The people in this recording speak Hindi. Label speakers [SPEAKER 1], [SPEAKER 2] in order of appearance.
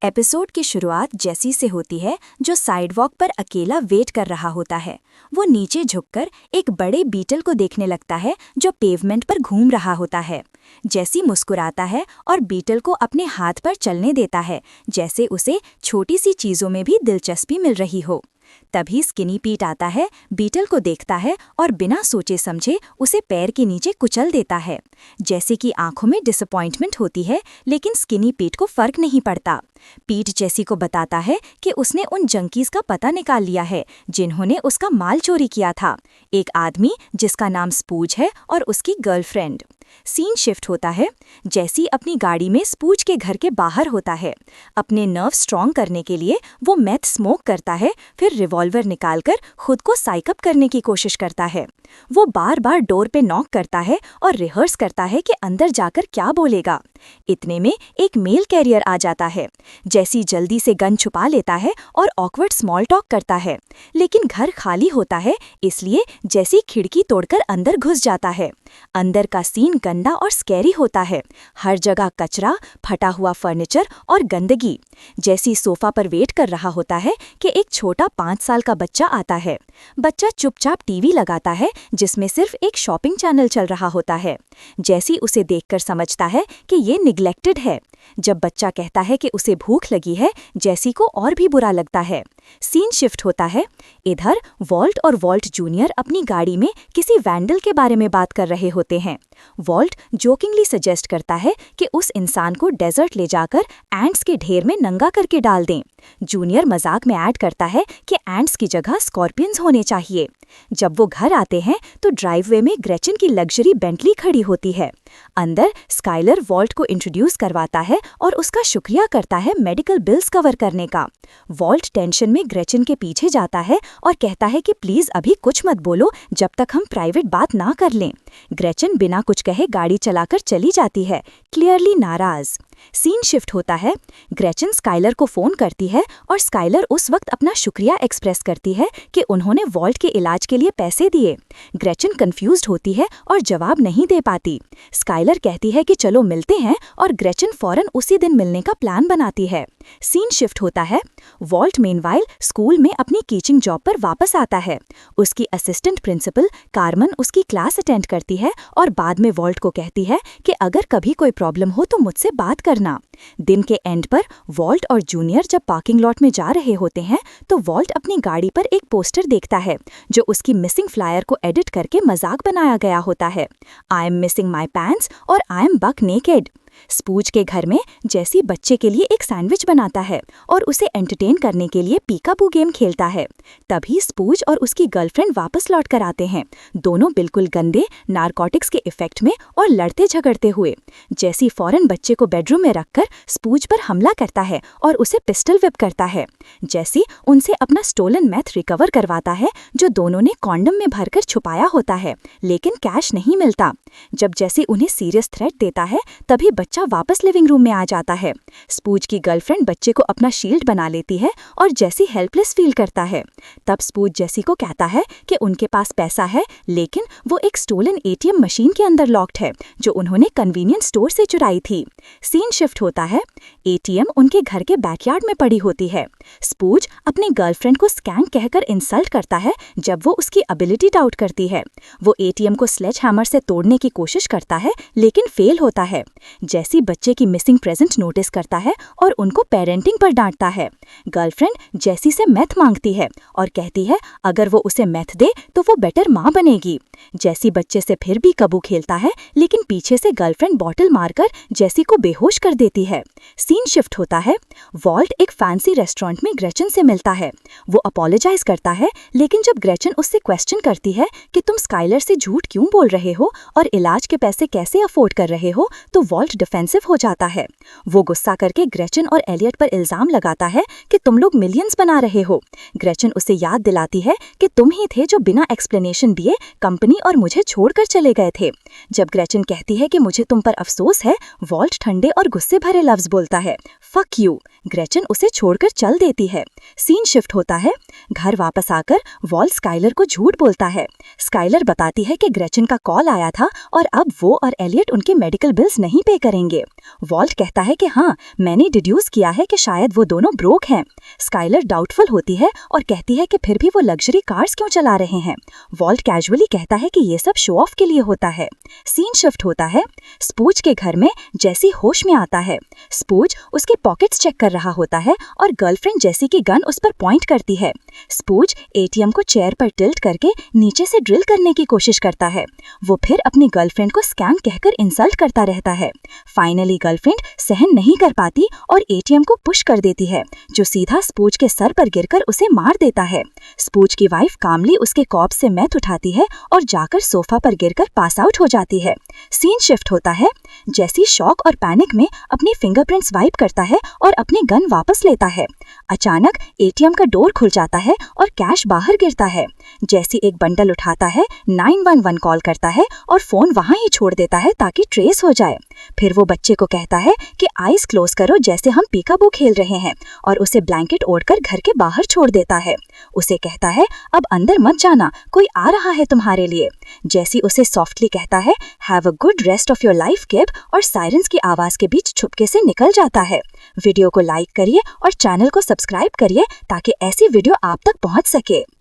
[SPEAKER 1] एपिसोड की शुरुआत जेसी से होती है, जो साइडवॉक पर अकेला वेट कर रहा होता है। वो नीचे झुककर एक बड़े बीटल को देखने लगता है जो पेवमेंट पर घूम रहा होता है। जेसी मुस्कुराता है और बीटल को अपने हाथ पर चलने देता है, जैसे उसे छोटी सी चीज़ों में भी दिलचस्पी मिल रही हो। तभी स्किनी पीट आता है, बीटल को देखता है और बिना सोचे समझे उसे पैर के नीचे कुचल देता है। जेसी की आंखों में डिसअपॉइंटमेंट होती है, लेकिन स्किनी पीट को फर्क नहीं पड़ता। पीट जेसी को बताता है कि उसने उन जंकीज का पता निकाल लिया है जिन्होंने उसका माल चोरी किया था। एक आदमी जिसका नाम स्पूज है और उसकी गर्लफ्रेंड। सीन शिफ्ट होता है। जेसी अपनी गाड़ी में स्पूज के घर के बाहर होता है। अपने नर्व स्ट्रॉन्ग करने के लिए वो मेथ स्मोक करता है, फिर रिवॉल्वर निकालकर खुद को साइकअप करने की कोशिश करता है। वो बार बार डोर पे नॉक करता है और रिहर्स करता है कि अंदर जाकर क्या बोलेगा। इतने में एक मेल कैरियर आ जाता है। जेसी जल्दी से गन छुपा लेता है और ऑकवर्ड स्मॉल टॉक करता है, लेकिन घर खाली होता है, इसलिए जेसी खिड़की तोड़कर अंदर घुस जाता है। अंदर का सीन गंदा और स्कैरी होता है। हर जगह कचरा, फटा हुआ फर्नीचर और गंदगी। जेसी सोफा पर वेट कर रहा होता है कि एक छोटा 5 साल का बच्चा आता है। बच्चा चुपचाप टीवी लगाता है, जिसमें सिर्फ एक शॉपिंग चैनल चल रहा होता है। जेसी उसे देखकर समझता है कि ये निग्लेक्टेड है। जब बच्चा कहता है कि उसे भूख लगी है, जेसी को और भी बुरा लगता है। सीन शिफ्ट होता है। इधर वॉल्ट और वॉल्ट जूनियर अपनी गाड़ी में किसी वैंडल के बारे में बात कर रहे होते हैं। वॉल्ट जोकिंगली सजेस्ट करता है कि उस इंसान को डेजर्ट ले जाकर एंट्स के ढेर में नंगा करके डाल दें। जूनियर मजाक में ऐड करता है कि एंट्स की जगह स्कॉर्पियंस होने चाहिए। जब वो घर आते हैं तो ड्राइववे में ग्रेचन की लग्जरी बेंटली खड़ी होती है। अंदर स्काइलर वॉल्ट को इंट्रोड्यूस करवाता है और उसका शुक्रिया करता है मेडिकल बिल्स कवर करने का। वॉल्ट टेंशन में ग्रेचन के पीछे जाता है और कहता है कि प्लीज अभी कुछ मत बोलो जब तक हम प्राइवेट बात ना कर लें। ग्रेचन बिना कुछ कहे गाड़ी चलाकर चली जाती है, क्लियरली नाराज। सीन शिफ्ट होता है। ग्रेचन स्काइलर को फोन करती है और स्काइलर उस वक्त अपना शुक्रिया एक्सप्रेस करती है कि उन्होंने वॉल्ट के इलाज के लिए पैसे दिए। ग्रेचन कंफ्यूज्ड होती है और जवाब नहीं दे पाती। स्काइलर कहती है कि चलो मिलते हैं और ग्रेचन फौरन उसी दिन मिलने का प्लान बनाती है। सीन शिफ्ट होता है। वॉल्ट मेनवाइल स्कूल में अपनी टीचिंग जॉब पर वापस आता है। उसकी असिस्टेंट प्रिंसिपल कार्मन उसकी क्लास अटेंड करती है और बाद में वॉल्ट को कहती है कि अगर कभी कोई प्रॉब्लम हो तो मुझसे बात करना। दिन के एंड पर वॉल्ट और जूनियर जब पार्किंग लॉट में जा रहे होते हैं तो वॉल्ट अपनी गाड़ी पर एक पोस्टर देखता है जो उसकी मिसिंग फ्लायर को एडिट करके मजाक बनाया गया होता है। I am missing my pants और आई एम बक नेकेड। स्पूज के घर में जेसी बच्चे के लिए एक सैंडविच बनाता है और उसे एंटरटेन करने के लिए पीकाबू गेम खेलता है। तभी स्पूज और उसकी गर्लफ्रेंड वापस लौट कर आते हैं, दोनों बिल्कुल गंदे नारकोटिक्स के इफेक्ट में और लड़ते झगड़ते हुए। जेसी फौरन बच्चे को बेडरूम में रखकर स्पूज पर हमला करता है और उसे पिस्टल व्हिप करता है। जेसी उनसे अपना स्टोलन मैथ रिकवर करवाता है जो दोनों ने कॉन्डम में भरकर छुपाया होता है, लेकिन कैश नहीं मिलता। जब जेसी उन्हें सीरियस थ्रेट देता है तभी बच्चा वापस लिविंग रूम में आ जाता है। स्पूज की गर्लफ्रेंड बच्चे को अपना शील्ड बना लेती है और जेसी हेल्पलेस फील करता है। तब स्पूज जेसी को कहता है कि उनके पास पैसा है, लेकिन वो एक स्टोलन एटीएम मशीन के अंदर लॉक्ड है जो उन्होंने कन्वीनियंस स्टोर से चुराई थी। सीन शिफ्ट होता है। एटीएम उनके घर के बैकयार्ड में पड़ी होती है। स्पूज अपनी गर्लफ्रेंड को स्कैंक कहकर इंसल्ट करता है जब वो उसकी एबिलिटी डाउट करती है। वो एटीएम को स्लेज हैमर से तोड़ने की कोशिश करता है, लेकिन फेल होता है। जेसी बच्चे की मिसिंग प्रेजेंट नोटिस करता है और उनको पेरेंटिंग पर डांटता है। गर्लफ्रेंड जेसी से मैथ मांगती है और कहती है अगर वो उसे मैथ दे तो वो बेटर माँ बनेगी। जेसी बच्चे से फिर भी कबू खेलता है, लेकिन पीछे से गर्लफ्रेंड बॉटल मारकर जेसी को बेहोश कर देती है। सीन शिफ्ट होता है। वॉल्ट एक फैंसी रेस्टोरेंट में ग्रेचन से मिलता है। वो अपोलोजाइज करता है, लेकिन जब ग्रेचन उससे क्वेश्चन करती है कि तुम स्काइलर से झूठ क्यों बोल रहे हो और इलाज के पैसे कैसे अफोर्ड कर रहे हो, तो वॉल्ट डिफेंसिव हो जाता है। वो गुस्सा करके ग्रेचन और एलियट पर इल्जाम लगाता है कि तुम लोग मिलियंस बना रहे हो। ग्रेचन उसे याद दिलाती है कि तुम ही थे जो बिना एक्सप्लेनेशन दिए कंपनी और मुझे छोड़कर चले गए थे। जब ग्रेचन कहती है कि मुझे तुम पर अफसोस है, वॉल्ट ठंडे और गुस्से भरे लफ्ज बोलता है, फक यू। ग्रेचन उसे छोड़कर चल देती है। सीन शिफ्ट होता है। घर वापस आकर वॉल्ट स्काइलर को झूठ बोलता है। स्काइलर बताती है कि ग्रेचन का कॉल आया था और अब वो और एलियट उनके मेडिकल बिल्स नहीं पे करेंगे। वॉल्ट कहता है कि हाँ, मैंने डिड्यूस किया है कि शायद वो दोनों ब्रोक हैं। स्काइलर डाउटफुल होती है और कहती है कि फिर भी वो लग्जरी कार्स क्यों चला रहे हैं। वॉल्ट कैजुअली कहता है कि ये सब शो ऑफ के लिए होता है। सीन शिफ्ट होता है। स्पूज के घर में जेसी होश में आता है। स्पूज उसके पॉकेट्स चेक कर रहा होता है और गर्लफ्रेंड जेसी की गन उस पर पॉइंट करती है। स्पूज एटीएम को चेयर पर टिल्ट करके नीचे से ड्रिल करने की कोशिश करता है। वो फिर अपनी गर्लफ्रेंड को स्कैम कहकर इंसल्ट करता रहता है। फाइनली गर्लफ्रेंड सहन नहीं कर पाती और एटीएम को पुश कर देती है, जो सीधा स्पूज के सर पर गिरकर उसे मार देता है। स्पूज की वाइफ कामली उसके कॉप से मैथ उठाती है और जाकर सोफा पर गिरकर पास आउट हो जाती है। सीन शिफ्ट होता है। जेसी शॉक और पैनिक में अपनी फिंगरप्रिंट्स वाइप करता है और अपनी गन वापस लेता है। अचानक एटीएम का डोर खुल जाता है और कैश बाहर गिरता है। जेसी एक बंडल उठाता है, 911 कॉल करता है और फोन वहां ही छोड़ देता है ताकि ट्रेस हो जाए। फिर वो बच्चे को कहता है कि आईज क्लोज करो जैसे हम पीकाबू खेल रहे हैं, और उसे ब्लैंकेट ओढ़कर घर के बाहर छोड़ देता है। उसे कहता है अब अंदर मत जाना, कोई आ रहा है तुम्हारे लिए। जेसी उसे सॉफ्टली कहता है have a good rest of your life kid, और सायरन्स की आवाज के बीच छुपके से निकल जाता है। वीडियो को लाइक करिए और चैनल को सब्सक्राइब करिए ताकि ऐसी वीडियो आप तक पहुंच सके।